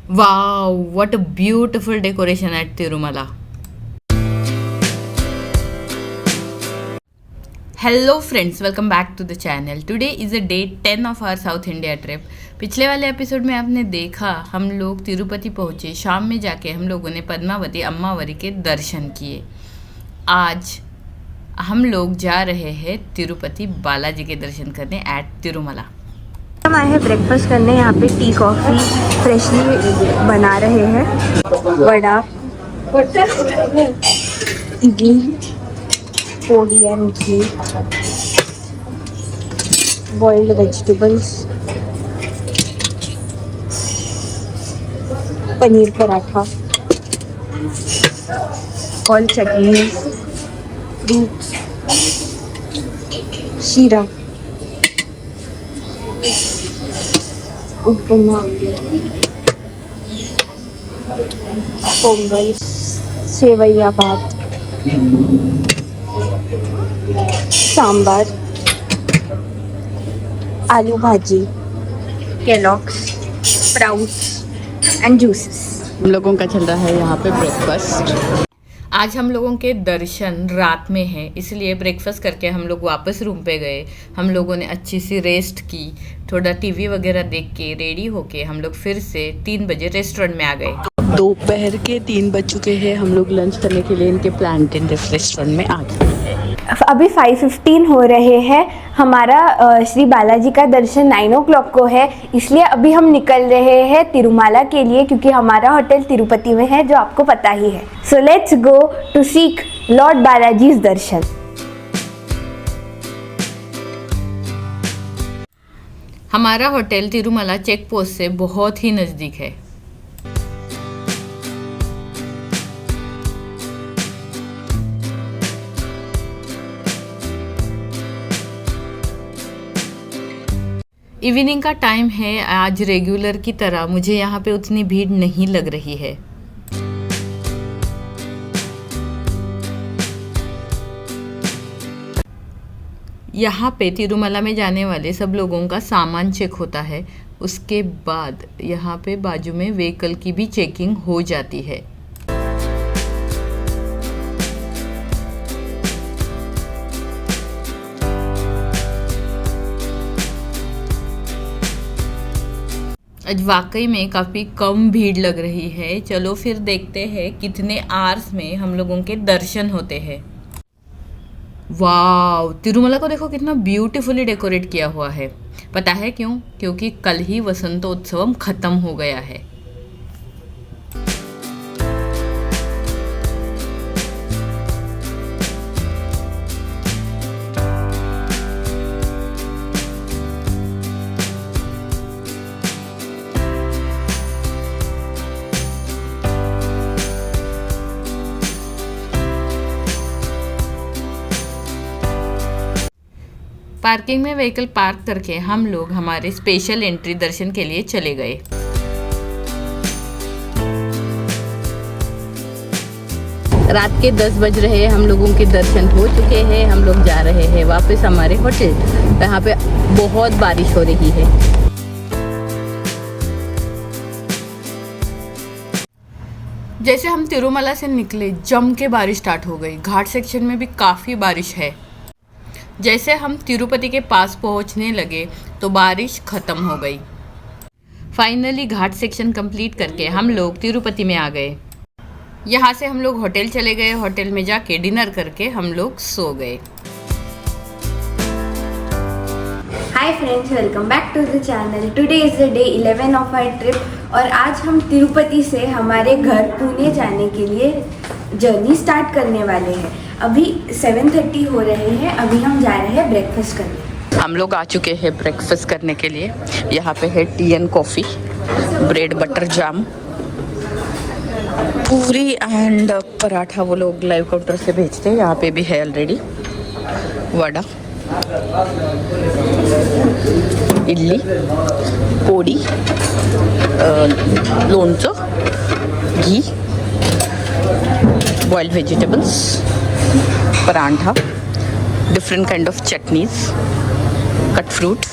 Wow, what a beautiful decoration at Tirumala. Hello friends, welcome back to the channel. Today is a day 10 of our South India trip. पिछले वाले episode में आपने देखा हम लोग तिरुपति पहुँचे, शाम में जाके हम लोगों ने पद्मावती अम्मावरी के दर्शन किए। आज हम लोग जा रहे हैं तिरुपति बालाजी के दर्शन करने एट तिरुमला। हम आए हैं ब्रेकफास्ट करने। यहाँ पे टी कॉफ़ी फ्रेशली बना रहे हैं। Vada, ghee, podi and ghee, boiled vegetables, paneer paratha, all chutney, fruits, sheera, upma, Pongal, sewaiya भात, सांबार, आलू भाजी, केलॉग्स, स्प्राउट्स एंड जूसेस। हम लोगों का चल रहा है यहाँ पे ब्रेकफास्ट। आज हम लोगों के दर्शन रात में हैं, इसलिए ब्रेकफास्ट करके हम लोग वापस रूम पे गए। हम लोगों ने अच्छी सी रेस्ट की, थोड़ा टीवी वगैरह देख के रेडी होके हम लोग फिर से 3 बजे रेस्टोरेंट में आ गए। दोपहर के 3 बज चुके हैं। हम लोग लंच करने के लिए इनके प्लांटेन रेस्टोरेंट में आ गए। अभी 5:15 हो रहे हैं। हमारा श्री बालाजी का दर्शन 9 o'clock को है, इसलिए अभी हम निकल रहे हैं तिरुमाला के लिए, क्योंकि हमारा होटल तिरुपति में है, जो आपको पता ही है। So let's go to seek lord Balaji's darshan. हमारा होटल तिरुमला चेक पोस्ट से बहुत ही नज़दीक है। इवनिंग का टाइम है। आज रेगुलर की तरह मुझे यहाँ पे उतनी भीड़ नहीं लग रही है। यहाँ पे तिरुमला में जाने वाले सब लोगों का सामान चेक होता है। उसके बाद यहाँ पे बाजू में व्हीकल की भी चेकिंग हो जाती है। आज वाकई में काफ़ी कम भीड़ लग रही है। चलो फिर देखते हैं कितने आवर्स में हम लोगों के दर्शन होते हैं। वाव, तिरुमला को देखो कितना ब्यूटीफुली डेकोरेट किया हुआ है। पता है क्यों? क्योंकि कल ही वसंतोत्सव खत्म हो गया है। पार्किंग में व्हीकल पार्क करके हम लोग हमारे स्पेशल एंट्री दर्शन के लिए चले गए। रात के 10 बज रहे हैं। हम लोगों के दर्शन हो चुके हैं। हम लोग जा रहे हैं वापस हमारे होटल। यहाँ पे बहुत बारिश हो रही है। जैसे हम तिरुमला से निकले, जम के बारिश स्टार्ट हो गई। घाट सेक्शन में भी काफ़ी बारिश है। जैसे हम तिरुपति के पास पहुंचने लगे तो बारिश ख़त्म हो गई। फाइनली घाट सेक्शन कंप्लीट करके हम लोग तिरुपति में आ गए। यहाँ से हम लोग होटल चले गए। होटल में जाके डिनर करके हम लोग सो गए। Hi friends, welcome back to the channel. Today is the day 11 of our trip और आज हम तिरुपति से हमारे घर पुणे जाने के लिए जर्नी स्टार्ट करने वाले हैं। अभी 7:30 हो रहे हैं। अभी हम जा रहे हैं ब्रेकफास्ट करने। हम लोग आ चुके हैं ब्रेकफास्ट करने के लिए। यहाँ पे है tea and coffee, bread butter jam, puri and paratha वो लोग लाइव काउंटर से भेजते हैं। यहाँ पे भी है ऑलरेडी। वड़ा, इडली, पोड़ी, लोणचं, ghee, boiled vegetables, paratha, different kind of chutneys, cut fruit,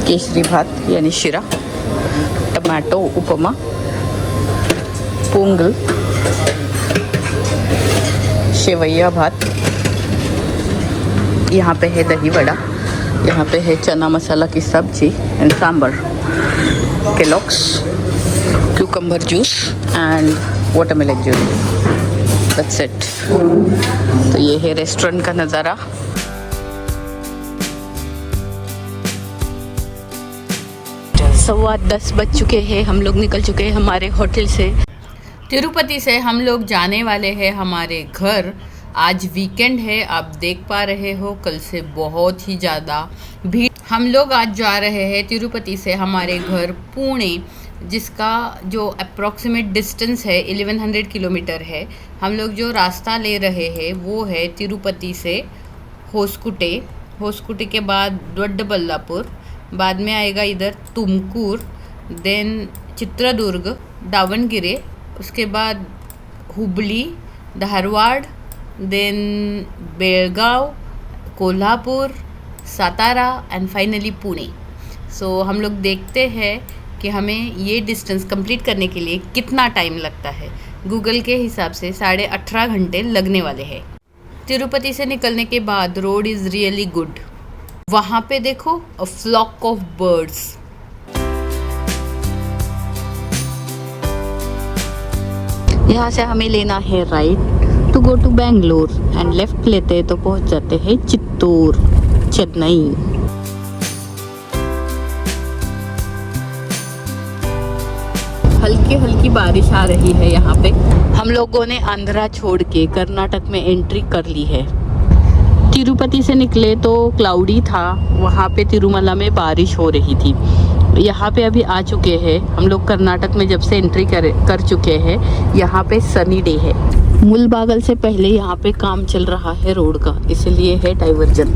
kesari bhath यानी शिरा, टमाटो उपमा, पोंगल, सेवैया भात, यहाँ पे है दही वड़ा, यहाँ पे है चना मसाला की सब्जी and sambar, Kellogg's, cucumber juice and watermelon juice. That's it. तो ये है रेस्टोरेंट का नज़ारा। सवा 10 बज चुके हैं, हम लोग निकल चुके हैं हमारे होटल से। तिरुपति से हम लोग जाने वाले हैं हमारे घर। आज वीकेंड है, आप देख पा रहे हो कल से बहुत ही ज़्यादा भीड़। हम लोग आज जा रहे हैं तिरुपति से हमारे घर पुणे, जिसका जो अप्रॉक्सीमेट डिस्टेंस है 1100 किलोमीटर है। हम लोग जो रास्ता ले रहे हैं वो है तिरुपति से होसकोटे, होसकोटे के बाद दोड्डबल्लापुर, बाद में आएगा इधर तुमकुर, देन चित्रदुर्ग, दावणगेरे, उसके बाद Hubli, Dharwad, then Belgaum, Kolhapur, Satara and finally Pune. So हम लोग देखते हैं कि हमें ये डिस्टेंस कंप्लीट करने के लिए कितना टाइम लगता है। गूगल के हिसाब से 18.5 घंटे लगने वाले हैं। तिरुपति से निकलने के बाद रोड इज़ रियली गुड। वहाँ पे देखो अ फ्लॉक ऑफ बर्ड्स। यहाँ से हमें लेना है right to go to Bangalore and left लेते हैं तो पहुँच जाते हैं चित्तूर, चेन्नई। हल्की हल्की बारिश आ रही है यहाँ पे। हम लोगों ने आंध्रा छोड़ के कर्नाटक में एंट्री कर ली है। तिरुपति से निकले तो क्लाउडी था, वहाँ पे तिरुमला में बारिश हो रही थी। यहाँ पे अभी आ चुके हैं हम लोग। कर्नाटक में जब से एंट्री कर चुके हैं, यहाँ पे सनी डे है। मुलबागल से पहले यहाँ पे काम चल रहा है रोड का, इसलिए है डाइवर्जन।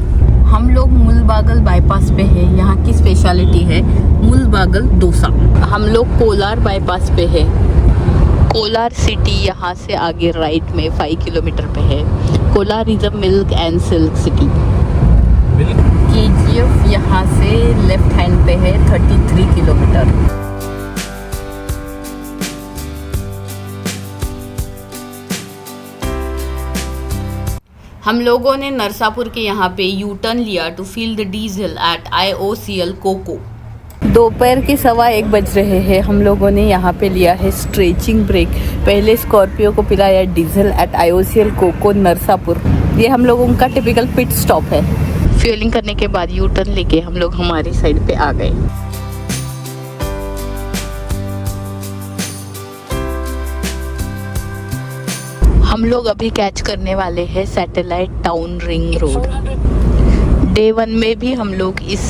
हम लोग मुलबागल बाईपास पे है। यहाँ की स्पेशलिटी है मुलबागल डोसा। हम लोग कोलार बाईपास पे है। कोलार सिटी यहाँ से आगे राइट में 5 किलोमीटर पे है। Kolar is a milk and silk city. KGF यहाँ से लेफ्ट हैंड पे है 33 किलोमीटर। हम लोगों ने नरसापुर के यहाँ पे यू टर्न लिया to fill the diesel at IOCL COCO. दोपहर के 1:15 बज रहे हैं। हम लोगों ने यहाँ पे लिया है स्ट्रेचिंग ब्रेक। पहले स्कॉर्पियो को पिलाया diesel at IOCL COCO Narsapur. ये हम लोगों का टिपिकल पिट स्टॉप है। फ्यूलिंग करने के बाद यू टर्न लेके हम लोग हमारी साइड पे आ गए। हम लोग अभी कैच करने वाले हैं satellite town ring road. Day 1 में भी हम लोग इस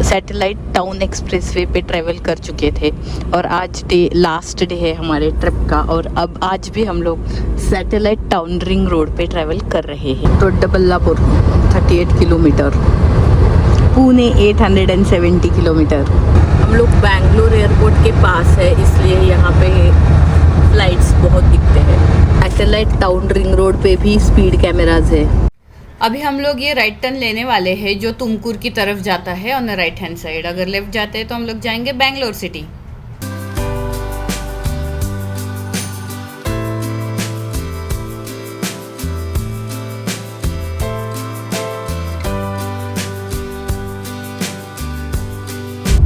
सैटेलाइट टाउन एक्सप्रेसवे पे ट्रैवल कर चुके थे और आज लास्ट डे है हमारे ट्रिप का। और अब आज भी हम लोग सैटेलाइट टाउन रिंग रोड पे ट्रैवल कर रहे हैं। दोड्डबल्लापुर 38 किलोमीटर, पुणे 870 किलोमीटर। हम लोग बैंगलोर एयरपोर्ट के पास है, इसलिए यहाँ पे फ्लाइट्स बहुत दिखते हैं। सैटेलाइट टाउन रिंग रोड पे भी स्पीड कैमराज है। अभी हम लोग ये राइट टर्न लेने वाले हैं जो तुमकुर की तरफ जाता है on the right hand side. अगर लेफ्ट जाते हैं तो हम लोग जाएंगे बेंगलोर सिटी।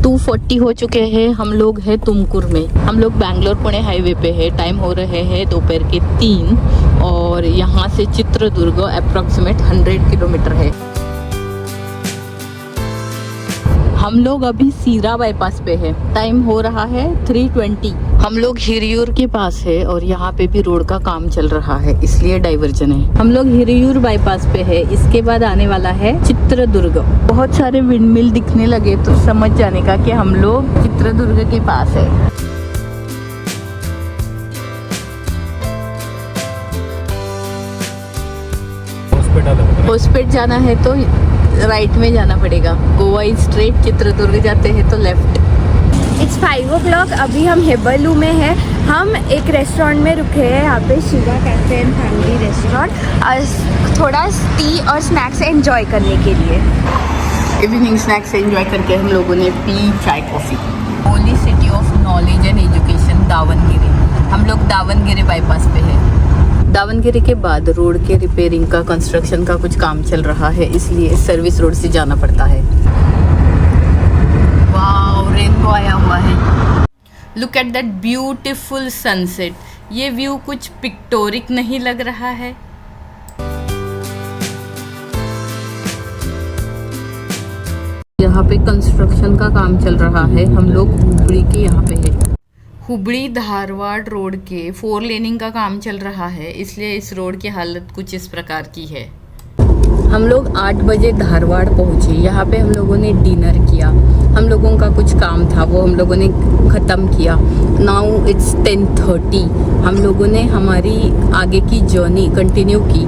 टू 240 हो चुके हैं। हम लोग हैं तुमकुर में। हम लोग बैंगलोर पुणे हाईवे पे है। टाइम हो रहे हैं दोपहर के 3 और यहाँ से चित्रदुर्ग अप्रॉक्सीमेट 100 किलोमीटर है। हम लोग अभी सीरा बाईपास पे है। टाइम हो रहा है 3:20। हम लोग हिरियूर के पास है और यहाँ पे भी रोड का काम चल रहा है, इसलिए डाइवर्जन है। हम लोग हिरियूर बाईपास पे है। इसके बाद आने वाला है चित्रदुर्ग। बहुत सारे विंडमिल दिखने लगे तो समझ जाने का कि हम लोग चित्रदुर्ग के पास है। होसपेट जाना है तो राइट में जाना पड़ेगा। गोवा इज स्ट्रेट, चित्रदुर्ग जाते हैं तो लेफ्ट। It's 5 o'clock। अभी हम हेबलू में हैं। हम एक रेस्टोरेंट में रुके हैं, यहाँ पे Shiva cafe and family restaurant, थोड़ा टी और स्नैक्स एंजॉय करने के लिए। इवनिंग स्नैक्स एंजॉय करके हम लोगों ने पी चाय coffee. Holy city of knowledge knowledge and education Davanagere. हम लोग दावनगिरी बाईपास पे है। दावनगिरी के बाद रोड के रिपेयरिंग का, कंस्ट्रक्शन का कुछ काम चल रहा है, इसलिए सर्विस रोड से जाना पड़ता है। वाव, रेनबो आया हुआ है। Look at that beautiful sunset. ये व्यू कुछ पिक्टोरिक नहीं लग रहा है? यहाँ पे कंस्ट्रक्शन का काम चल रहा है। हम लोग हुबड़ी के यहाँ पे है। हुबड़ी धारवाड़ रोड के 4 लेनिंग का काम चल रहा है, इसलिए इस रोड की हालत कुछ इस प्रकार की है। हम लोग 8 बजे धारवाड़ पहुँचे। यहाँ पे हम लोगों ने डिनर किया। हम लोगों का कुछ काम था, वो हम लोगों ने ख़त्म किया। Now it's 10:30। हम लोगों ने हमारी आगे की जर्नी कंटिन्यू की,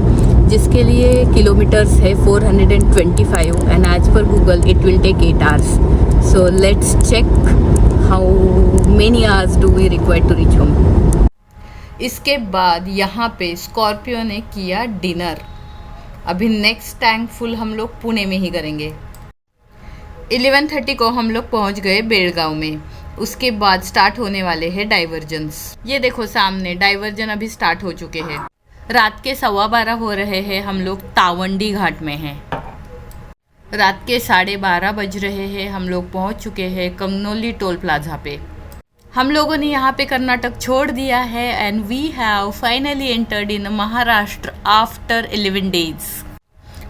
जिसके लिए किलोमीटर्स है 425 and as per Google it will take 8 hours. So let's check how many hours do we require to reach home. इसके बाद यहाँ पे स्कॉर्पियो ने किया डिनर। अभी नेक्स्ट टैंक फुल हम लोग पुणे में ही करेंगे। 11:30 को हम लोग पहुँच गए बेलगांव में। उसके बाद स्टार्ट होने वाले हैं डाइवर्जन्स। ये देखो सामने डाइवर्जन अभी स्टार्ट हो चुके हैं। रात के 12:15 हो रहे हैं। हम लोग तावंडी घाट में हैं। रात के 12:30 बज रहे हैं। हम लोग पहुंच चुके हैं कंगनोली टोल प्लाजा पे। हम लोगों ने यहाँ पे कर्नाटक छोड़ दिया है and we have finally entered in Maharashtra after 11 days.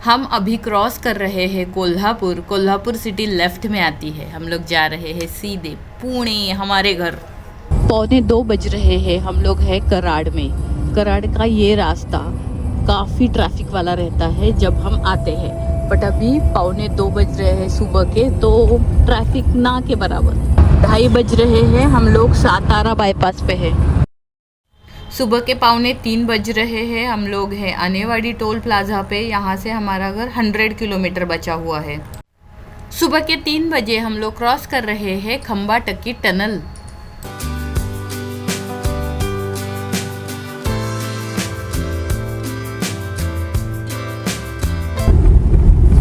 हम अभी क्रॉस कर रहे हैं कोल्हापुर। कोल्हापुर सिटी लेफ्ट में आती है। हम लोग जा रहे हैं सीधे पुणे, हमारे घर। 1:45 बज रहे हैं। हम लोग हैं कराड़ में। कराड़ का ये रास्ता काफ़ी ट्रैफिक वाला रहता है जब हम आते हैं, बट अभी 1:45 बज रहे हैं सुबह के, तो ट्रैफिक ना के बराबर। 2:30 बज रहे हैं। हम लोग सातारा बाईपास पे हैं। सुबह के 2:45 बज रहे हैं। हम लोग हैं आनेवाड़ी टोल प्लाजा पे। यहाँ से हमारा घर 100 किलोमीटर बचा हुआ है। सुबह के 3 बजे हम लोग क्रॉस कर रहे हैं खंबा टक्की टनल।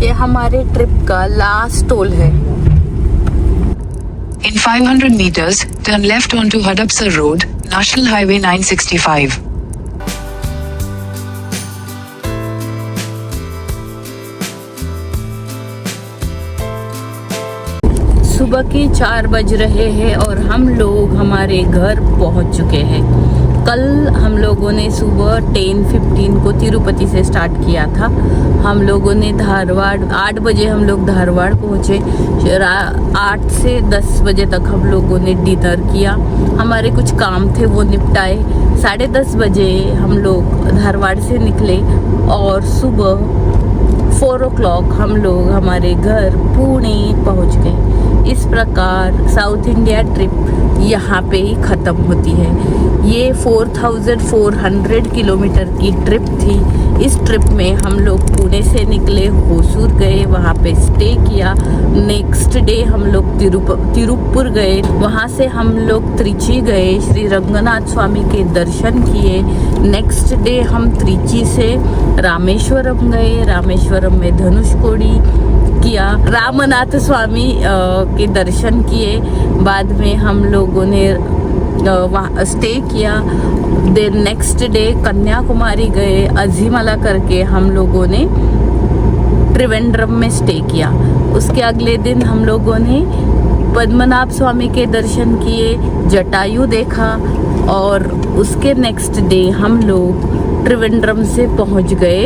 ये हमारे ट्रिप का लास्ट टोल है। In 500 meters, turn left onto Hadapsar Road, National Highway 965. सुबह के 4 बज रहे हैं और हम लोग हमारे घर पहुंच चुके हैं। कल हम लोगों ने सुबह 10:15 को तिरुपति से स्टार्ट किया था। हम लोगों ने धारवाड़ 8 बजे हम लोग धारवाड़ पहुँचे। 8 से 10 बजे तक हम लोगों ने डिनर किया। हमारे कुछ काम थे वो निपटाए। 10:30 बजे हम लोग धारवाड़ से निकले और सुबह 4 o'clock हम लोग हमारे घर पुणे पहुँच गए। इस प्रकार साउथ इंडिया ट्रिप यहाँ पे ही ख़त्म होती है। ये 4400 किलोमीटर की ट्रिप थी। इस ट्रिप में हम लोग पुणे से निकले, होसूर गए, वहाँ पे स्टे किया। नेक्स्ट डे हम लोग तिरुपुर गए। वहाँ से हम लोग त्रिची गए, श्री रंगनाथ स्वामी के दर्शन किए। नेक्स्ट डे हम त्रिची से रामेश्वरम गए। रामेश्वरम में धनुषकोडी किया, रामनाथ स्वामी के दर्शन किए। बाद में हम लोगों ने वहाँ स्टे किया। देन नेक्स्ट डे कन्याकुमारी गए। अजीमला करके हम लोगों ने त्रिवेंद्रम में स्टे किया। उसके अगले दिन हम लोगों ने पद्मनाभ स्वामी के दर्शन किए, जटायु देखा और उसके नेक्स्ट डे हम लोग त्रिवेंद्रम से पहुंच गए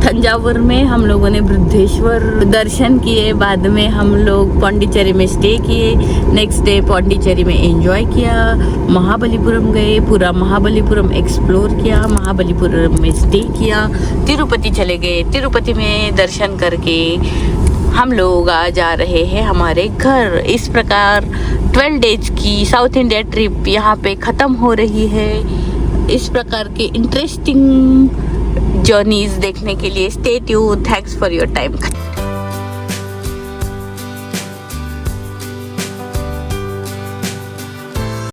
तंजावुर में हम लोगों ने बृद्धेश्वर दर्शन किए। बाद में हम लोग पौंडीचेरी में स्टे किए। नेक्स्ट डे पौंडीचेरी में एंजॉय किया। महाबलीपुरम गए, पूरा महाबलीपुरम एक्सप्लोर किया। महाबलीपुरम में स्टे किया। तिरुपति चले गए। तिरुपति में दर्शन करके हम लोग आ जा रहे हैं हमारे घर। इस प्रकार 12 डेज की साउथ इंडिया ट्रिप यहाँ पे ख़त्म हो रही है। इस प्रकार के इंटरेस्टिंग जर्नीज देखने के लिए stay tuned. Thanks for your time.